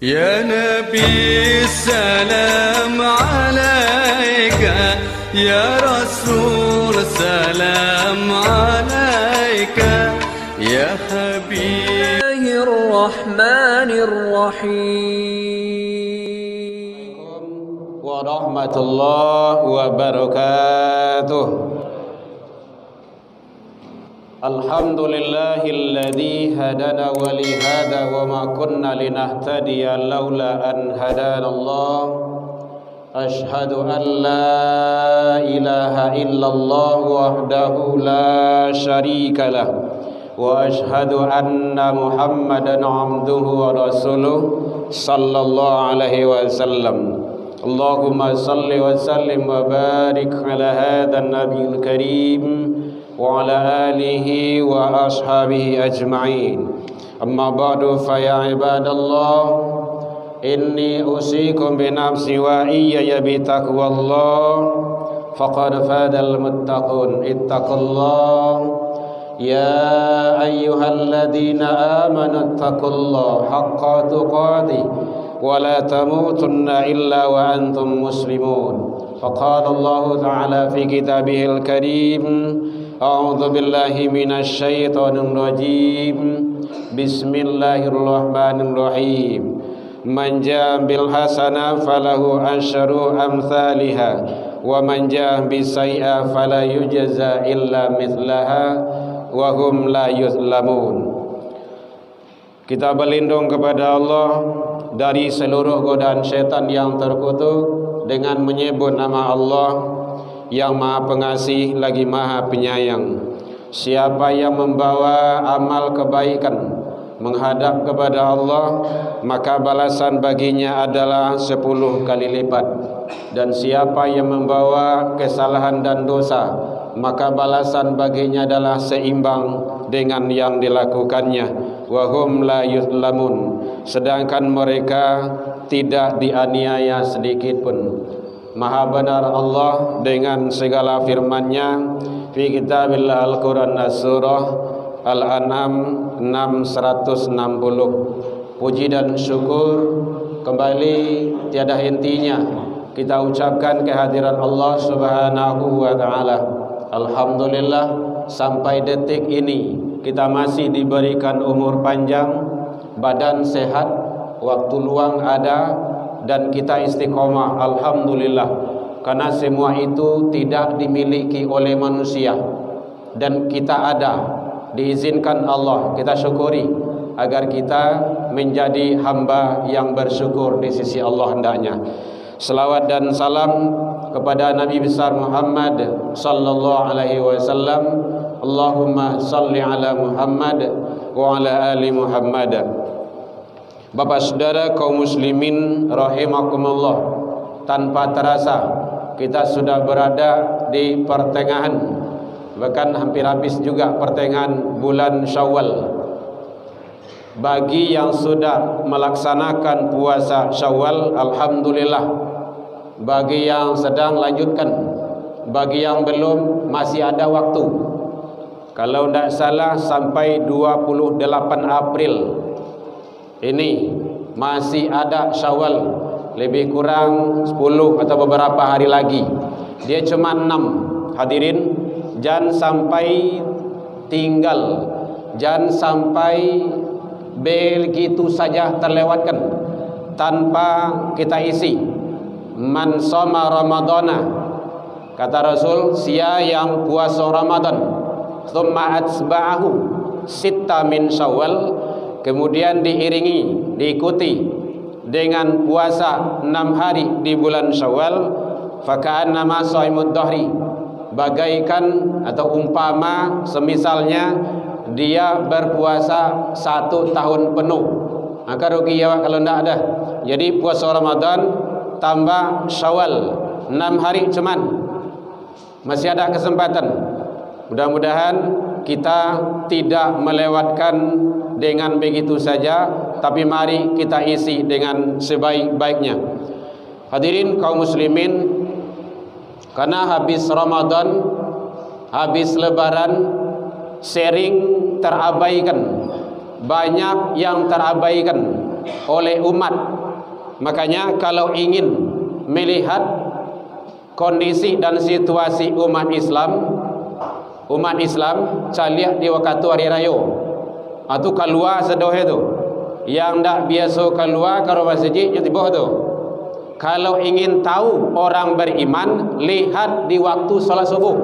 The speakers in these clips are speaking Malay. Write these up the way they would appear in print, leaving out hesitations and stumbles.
يا نبي السلام عليك يا رسول سلام عليك يا حبيب الله الرحمن الرحيم ورحمة الله وبركاته الحمد لله الذي هدانا ولهذا وما كنا لنهتدي لولا أن هدانا الله أشهد أن لا إله إلا الله وحده لا شريك له وأشهد أن محمدا عبده ورسوله صلى الله عليه وسلم اللهم صل وسلم وبارك على هذا النبي الكريم وعلى آله وأصحابه أجمعين أما بعد فيا عباد الله إني أوصيكم بنفسي وإياي بتقوى الله فقد فاز المتقون اتقوا الله يا أيها الذين آمنوا اتقوا الله حق تقاته ولا تموتن إلا وأنتم مسلمون فقال الله تعالى في كتابه الكريم أعوذ بالله من الشيطان الرجيم بسم الله الرحمن الرحيم من جاء بالحسنة فله عشر أمثالها ومن جاء بالسيئة فلا يجزى إلا مثلها وهم لا يظلمون. Kita berlindung kepada Allah dari seluruh godaan syaitan yang terkutuk dengan menyebut nama Allah yang Maha Pengasih lagi Maha Penyayang. Siapa yang membawa amal kebaikan menghadap kepada Allah, maka balasan baginya adalah 10 kali lipat. Dan siapa yang membawa kesalahan dan dosa, maka balasan baginya adalah seimbang dengan yang dilakukannya. Wa hum la yuzlamun, sedangkan mereka tidak dianiaya sedikit pun. Maha benar Allah dengan segala firman-Nya fi kitabillah Al-Quran Surah Al-An'am 660. Puji dan syukur kembali tiada hentinya kita ucapkan kehadiran Allah Subhanahu wa taala. Alhamdulillah sampai detik ini kita masih diberikan umur panjang, badan sehat, waktu luang ada, dan kita istiqomah. Alhamdulillah, karena semua itu tidak dimiliki oleh manusia dan kita ada, diizinkan Allah. Kita syukuri agar kita menjadi hamba yang bersyukur di sisi Allah hendaknya. Selawat dan salam kepada Nabi besar Muhammad sallallahu alaihi wasallam. Allahumma salli ala Muhammad wa ala ali Muhammad. Bapak saudara kaum muslimin rahimakumullah, tanpa terasa kita sudah berada di pertengahan, bahkan hampir habis juga pertengahan bulan Syawal. Bagi yang sudah melaksanakan puasa Syawal, alhamdulillah. Bagi yang sedang lanjutkan, bagi yang belum, masih ada waktu. Kalau tidak salah sampai 28 April ini masih ada Syawal, lebih kurang 10 atau beberapa hari lagi. Dia cuma 6. Hadirin, jangan sampai tinggal, jangan sampai begitu saja terlewatkan tanpa kita isi. Man shoma Ramadana, kata Rasul, sia yang puasa Ramadan, thumma atsba'ahu sitta min Syawal, kemudian diiringi, diikuti dengan puasa 6 hari di bulan Syawal, faka'annama shaimud dahri, bagaikan atau umpama semisalnya dia berpuasa 1 tahun penuh. Maka rugi ya kalau tidak ada. Jadi puasa Ramadan tambah Syawal 6 hari cuman, masih ada kesempatan. Mudah-mudahan kita tidak melewatkan dengan begitu saja, tapi mari kita isi dengan sebaik-baiknya. Hadirin kaum muslimin, karena habis Ramadan, habis Lebaran sering terabaikan, banyak yang terabaikan oleh umat. Makanya kalau ingin melihat kondisi dan situasi umat Islam caliak di waktu hari raya atau keluar sedohe tu yang tak biasa keluar ke masjid je tiba tu. Kalau ingin tahu orang beriman, lihat di waktu salat subuh.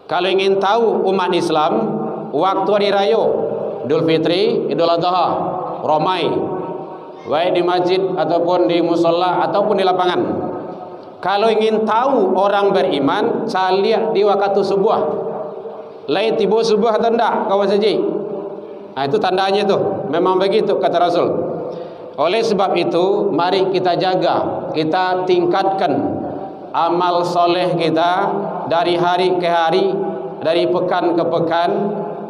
Kalau ingin tahu umat Islam waktu hari raya Idul Fitri, Idul Adha, ramai baik di masjid ataupun di musalla ataupun di lapangan. Kalau ingin tahu orang beriman, caliak di waktu subuh. Lai tiba subuh atau tidak kau masjid. Itu tandanya tu. Memang begitu kata Rasul. Oleh sebab itu, mari kita jaga, kita tingkatkan amal soleh kita dari hari ke hari, dari pekan ke pekan,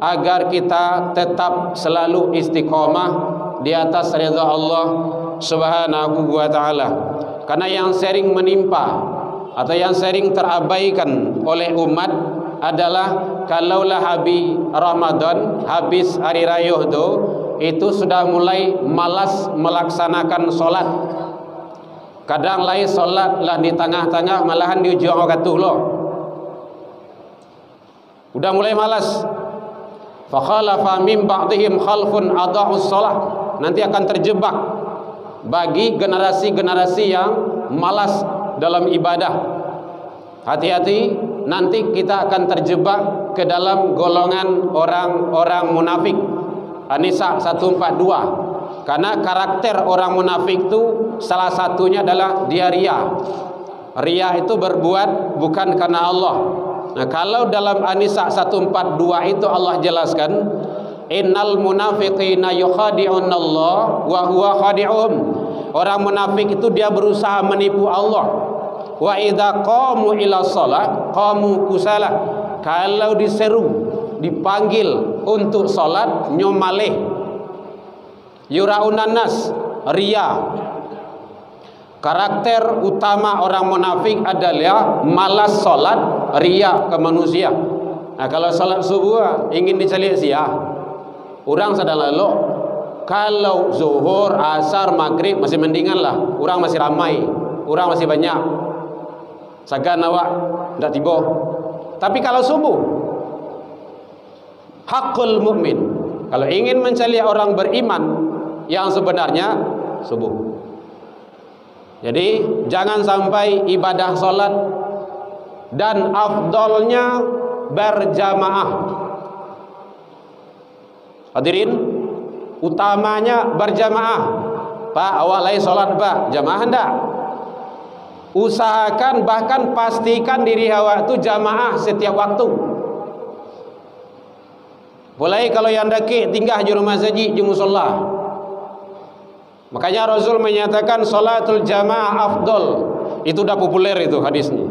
agar kita tetap selalu istiqamah di atas ridha Allah Subhanahu wa taala. Karena yang sering menimpa atau yang sering terabaikan oleh umat adalah kalaulah habis Ramadan, habis hari raya itu sudah mulai malas melaksanakan solat. Kadang lain solat lah di tengah-tengah, malahan di ujung waktu loh. Udah mulai malas. Fa khalafa min ba'dihim khalfun adaa'us shalah. Nanti akan terjebak bagi generasi-generasi yang malas dalam ibadah. Hati-hati, nanti kita akan terjebak ke dalam golongan orang-orang munafik. An-Nisa 142. Karena karakter orang munafik itu salah satunya adalah dia ria. Ria itu berbuat bukan karena Allah. Nah, kalau dalam An-Nisa 142 itu Allah jelaskan, innal munafiqina yukhadi'unallah wa huwa khadi'uhum. Orang munafik itu dia berusaha menipu Allah. Wa idza qamu ila shalah qamu kusala. Kalau diseru, dipanggil untuk salat nyomaleh. Yuraunan nas, ria. Karakter utama orang munafik adalah malas salat, ria ke manusia. Nah, kalau salat subuh ingin dicari sia, orang sedang lalu. Kalau zuhur, asar, maghrib masih mendingan lah. Orang masih ramai, orang masih banyak. Sagan awak tidak tiba. Tapi kalau subuh, hakul mukmin. Kalau ingin mencari orang beriman yang sebenarnya subuh. Jadi jangan sampai ibadah solat dan afdolnya berjamaah. Hadirin, utamanya berjamaah. Pak, awak lain solat pak, jamaah hendak. Usahakan bahkan pastikan diri awak itu jamaah setiap waktu. Boleh kalau yang daki tinggal di rumah saji di musalla. Makanya Rasul menyatakan salatul jamaah afdol. Itu dah populer itu hadisnya.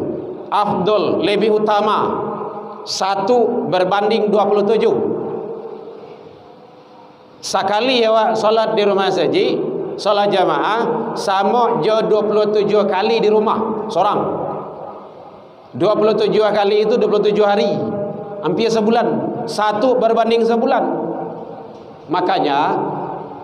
Afdol, lebih utama. 1 berbanding 27. Sekali awak salat di rumah saji, salat jamaah sama jo 27 kali di rumah seorang. 27 kali itu 27 hari, hampir sebulan. 1 berbanding sebulan. Makanya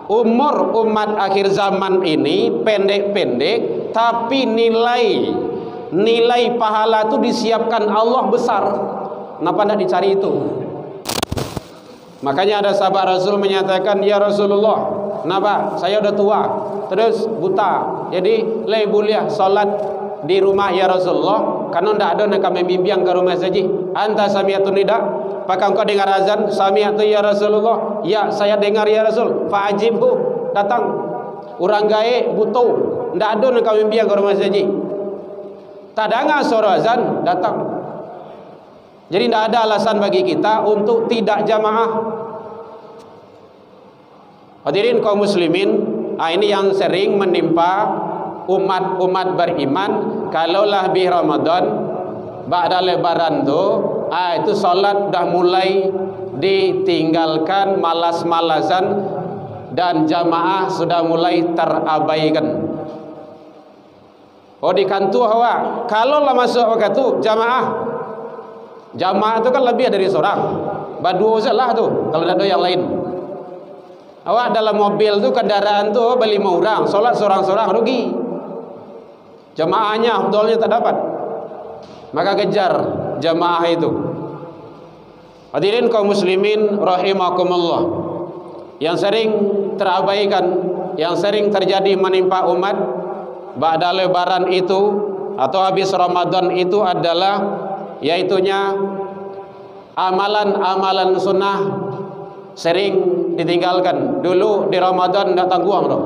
umur umat akhir zaman ini pendek-pendek, tapi nilai pahala itu disiapkan Allah besar. Kenapa tidak dicari itu? Makanya ada sahabat Rasul menyatakan, ya Rasulullah, kenapa? Saya udah tua, terus buta, jadi boleh salat di rumah ya Rasulullah. Karena tidak ada nak kami bimbing ke rumah saja. Anta sami'atun nida, apakah engkau dengar azan? Sami'atu ya Rasulullah. Ya, saya dengar ya Rasul. Fa'ajibhu, datang. Orang gaib butuh, tidak ada nak kami bimbing ke rumah saja. Tak dengar suara azan, datang. Jadi tidak ada alasan bagi kita untuk tidak jamaah. Hadirin kaum muslimin, ini yang sering menimpa umat-umat beriman. Kalaulah bi Ramadan, ba'da lebaran itu salat dah mulai ditinggalkan, malas-malasan, dan jamaah sudah mulai terabaikan. Oh, di kantor awak, kalau lah masuk waktu tu jamaah. Jamaah itu kan lebih dari seorang. Berdua saja lah tu kalau tidak ada yang lain. Awak dalam mobil tu, kendaraan tu beli 5 orang, solat seorang-seorang rugi. Jamaahnya afdalnya tak dapat. Maka kejar jamaah itu. Hadirin kaum muslimin rahimakumullah, yang sering terabaikan, yang sering terjadi menimpa umat ba'da lebaran itu atau habis Ramadan itu adalah yaitunya amalan-amalan sunnah sering ditinggalkan. Dulu di Ramadan tidak tangguang dong.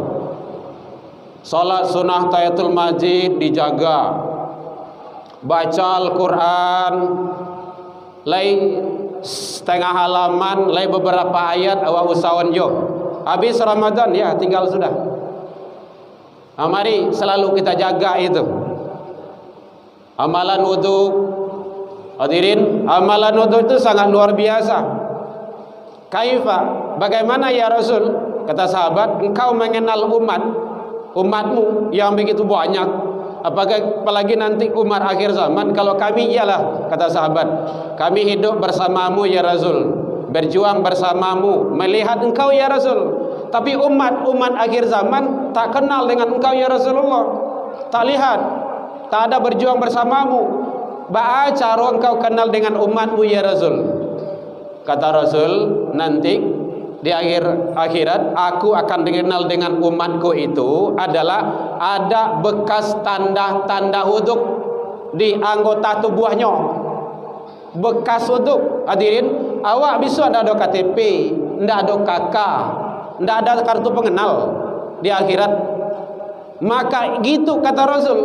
Salat sunnah tahiyatul masjid dijaga, baca Al-Quran lai setengah halaman, lai beberapa ayat awak usahawan jo. Habis Ramadan ya tinggal sudah. Mari selalu kita jaga itu. Amalan wudu, hadirin, amalan wudu itu sangat luar biasa. Kaifa, bagaimana ya Rasul? Kata sahabat, engkau mengenal umatmu yang begitu banyak, apalagi nanti umat akhir zaman. Kalau kami, iyalah, kata sahabat, kami hidup bersamamu ya Rasul, berjuang bersamamu, melihat engkau ya Rasul. Tapi umat akhir zaman tak kenal dengan engkau ya Rasulullah, tak lihat, tak ada berjuang bersamamu. Baca engkau kenal dengan umatmu ya Rasul. Kata Rasul, nanti di akhirat aku akan dikenal dengan umatku itu adalah ada bekas tanda-tanda wuduk di anggota tubuhnya. Bekas wuduk. Hadirin, awak bisa ada KTP, ndak ada KK, ndak ada kartu pengenal di akhirat. Maka gitu kata Rasul,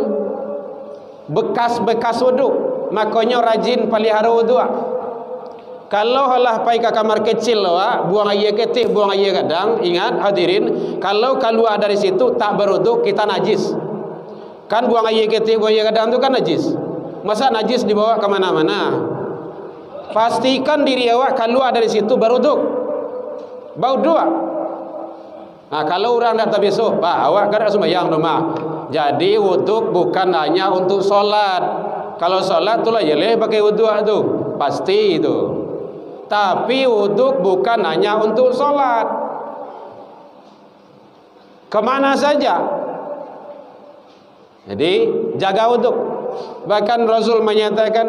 bekas-bekas wuduk. Makanya rajin pelihara wuduk. Kalau halah pai ke kamar kecil awak, buang air ketih, buang air kadang, ingat hadirin, kalau keluar dari situ tak berwuduk, kita najis. Kan buang air ketih, buang air kadang itu kan najis. Masa najis dibawa ke mana-mana? Pastikan diri awak keluar dari situ berwuduk. Bau dua. Nah, kalau orang tak besok, Pak, awak kan sembahyang rumah. Jadi wuduk bukan hanya untuk solat. Kalau solat itulah boleh pakai wuduk tu, pasti itu. Tapi wuduk bukan hanya untuk solat. Kemana saja. Jadi jaga wuduk. Bahkan Rasul menyatakan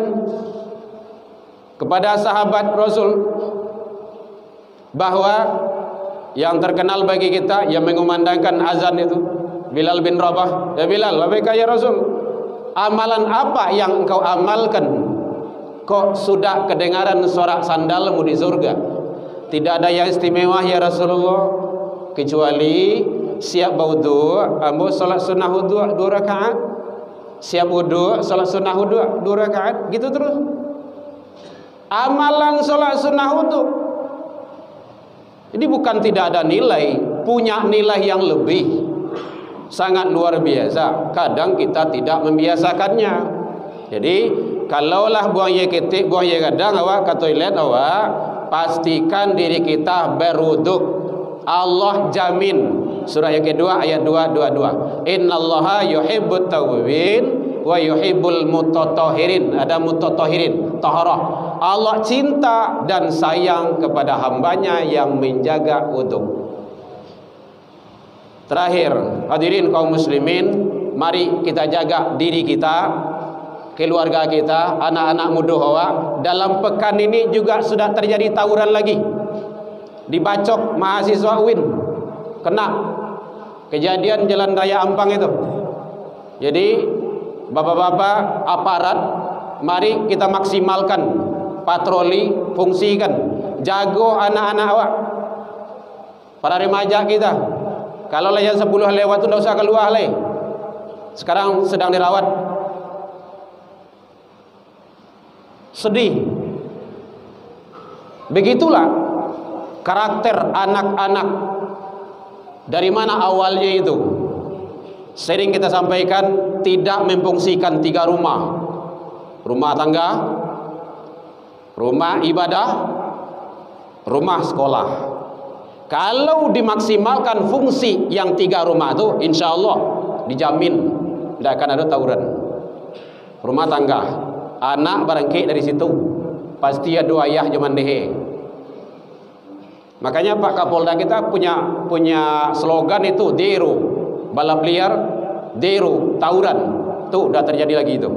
kepada sahabat Rasul bahwa yang terkenal bagi kita yang mengumandangkan azan itu Bilal bin Rabah. Ya Bilal, labbaika ya Rasul, amalan apa yang engkau amalkan kok sudah kedengaran sorak sandalmu di surga? Tidak ada yang istimewa ya Rasulullah, kecuali siap wudu, ambo salat sunnah wudu 2 rakaat, siap wudu salat sunnah wudu 2 rakaat, gitu terus. Amalan salat sunnah wudu ini bukan tidak ada nilai, punya nilai yang lebih, sangat luar biasa. Kadang kita tidak membiasakannya. Jadi kalaulah buang air ketik, buang air kadang awak ke toilet awak, pastikan diri kita berwuduk. Allah jamin. Surah yang kedua ayat 222. Innallaha yuhibbut tawwabin wa yuhibbul mutatahhirin. Ada mutatahhirin, taharah. Allah cinta dan sayang kepada hambanya yang menjaga wuduk. Terakhir, hadirin kaum muslimin, mari kita jaga diri kita, keluarga kita, anak-anak muda awak. Dalam pekan ini juga sudah terjadi tawuran lagi. Dibacok mahasiswa UIN, kena kejadian Jalan Raya Ampang itu. Jadi bapak-bapak aparat, mari kita maksimalkan patroli, fungsikan, jago anak-anak awak, para remaja kita. Kalau jam 10 lewat tu tidak usah keluar lagi. Sekarang sedang dirawat. Sedih. Begitulah karakter anak-anak. Dari mana awalnya itu? Sering kita sampaikan, tidak memfungsikan 3 rumah. Rumah tangga, rumah ibadah, rumah sekolah. Kalau dimaksimalkan fungsi yang 3 rumah itu, insya Allah dijamin tidak akan ada tawuran. Rumah tangga, anak barangkali dari situ, pasti ada ayah zaman dehe. Makanya Pak Kapolda kita punya slogan itu Deru, balap liar, Deru, tawuran. Tuh udah terjadi lagi itu.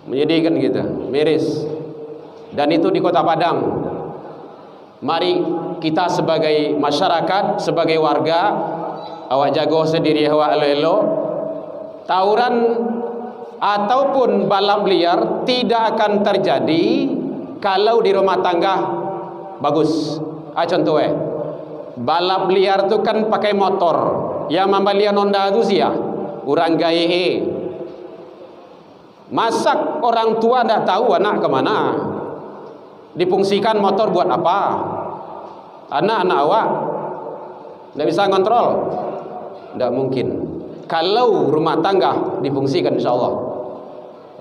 Menyedihkan kita, miris. Dan itu di Kota Padang. Mari kita sebagai masyarakat, sebagai warga, awak jago sendiri awak elo-elo. Tawuran ataupun balap liar tidak akan terjadi kalau di rumah tangga bagus. Contoh balap liar tu kan pakai motor. Yang membeli Honda tu sia, orang gaya. Masak orang tua dah tahu anak kemana. Dipungsikan motor buat apa? Anak-anak awak tidak bisa kontrol. Tidak mungkin. Kalau rumah tangga difungsikan, insya Allah.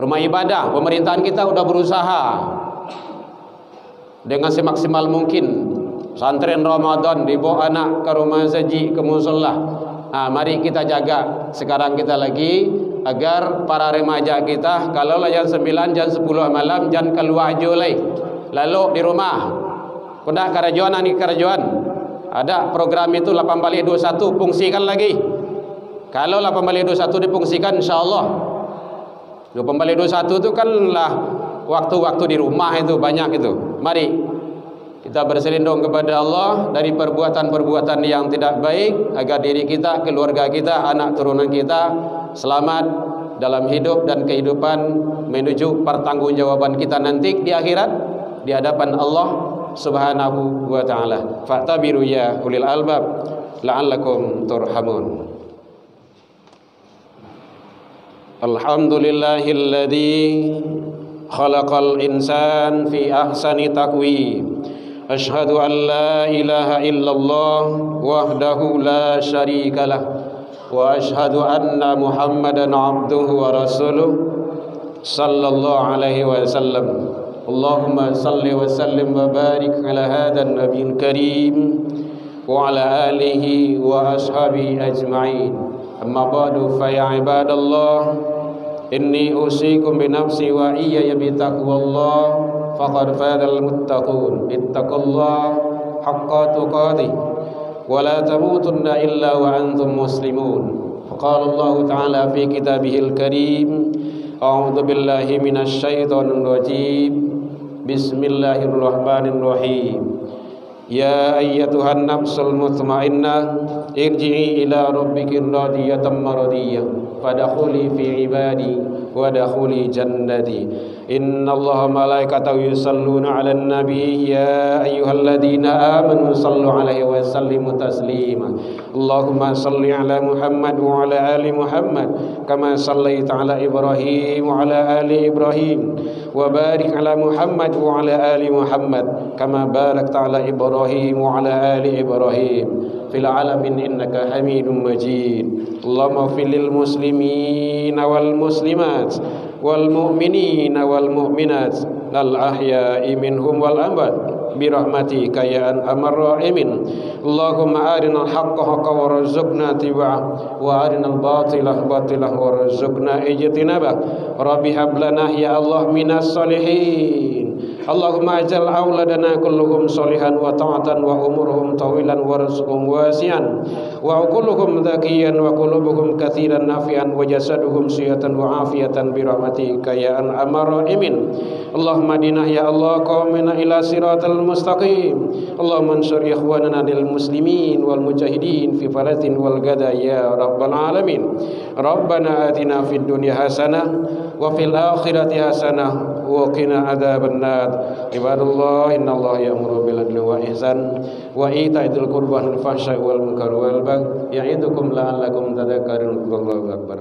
Rumah ibadah, pemerintahan kita sudah berusaha dengan semaksimal mungkin. Santren Ramadan dibawa anak ke rumah saji, ke musola. Mari kita jaga sekarang kita lagi agar para remaja kita kalau lah jam 9, jam 10 malam jangan keluar jolai. Lalu di rumah. Kuda karajuan ani karajuan. Ada program itu 1821 fungsikan lagi. Kalau 1821 difungsikan insyaallah. 1821 itu kan lah waktu-waktu di rumah itu banyak itu. Mari kita berselindung kepada Allah dari perbuatan-perbuatan yang tidak baik agar diri kita, keluarga kita, anak turunan kita selamat dalam hidup dan kehidupan menuju pertanggungjawaban kita nanti di akhirat di hadapan Allah Subhanahu wa taala. Fa'tabiru ya ulil albab la'allakum turhamun. Alhamdulillahilladzi khalaqal insan fi ahsani taqwim. Ashhadu an la ilaha illallah wahdahu la syarika lah wa ashhadu anna Muhammadan abduhu wa rasuluh sallallahu alaihi wasallam. Allahumma salli wa sallim wa barik ala hadan nabiyil karim wa ala alihi wa ashabihi ajma'in. Amma ba'du fa ya ibadallah inni usikum bi nafsi wa iyaya bi taqwallah faqad fadal muttaqun. Ittaqullaha haqqa tuqatih wa la tamutunna illa wa antum muslimun. Faqala Allah ta'ala fi kitabihil karim a'udzu billahi minasy syaithanir rajim. Bismillahirrahmanirrahim. Ya ayyatuhan nafsul mutmainnah irji'i ila rabbikir radiyatan maradiyah fadkhuli fi ibadi wadkhuli jannati. Innallaha malaikatahu yusalluna 'alan nabi ya ayyuhalladzina amanu sallu 'alaihi wa sallimu taslima. Allahumma salli 'ala Muhammad wa 'ala ali Muhammad kama sallaita 'ala Ibrahim wa 'ala ali Ibrahim wa barik 'ala Muhammad wa 'ala ali Muhammad kama barakta 'ala Ibrahim wa 'ala ali Ibrahim fil 'alamin innaka Hamidum Majid. Allahumma ighfir lil muslimin wal muslimat wal mu'minin wal mu'minat al ahya'i minhum wal amwat bi rahmatika ya arhamar rahimin. Allahumma arinal haqqa haqqan warzuqna ittiba'ah wa arinal batila batilah warzuqna ijtinabah. Rabbi hab lana ya Allah minas solihin. Allahumma ajal auladana kulluhum solihan wa ta'atan wa umuruhum tawilan wa rizqum wasian wa kulluhum dhakiyan wa qulubuhum katsiran nafi'an wa jasaduhum siyatan wa afiyatan bi rahmatika ya arhamar rahimin. Allahumma dinah ya Allah qaumina ila siratal mustaqim. Allahumma ansur ikhwanana lil muslimin wal mujahidin fi falatin wal gada ya rabbal alamin. Rabbana atina fid dunya hasanah wa fil akhirati hasanah wa qina adzabannar. Ibadallah innallaha ya'muru bil adli wa ihsan wa itaa'il qurba wal fahsya'i wal munkari wal baghi ya'idukum la'allakum tadhakkarun. Allahu akbar.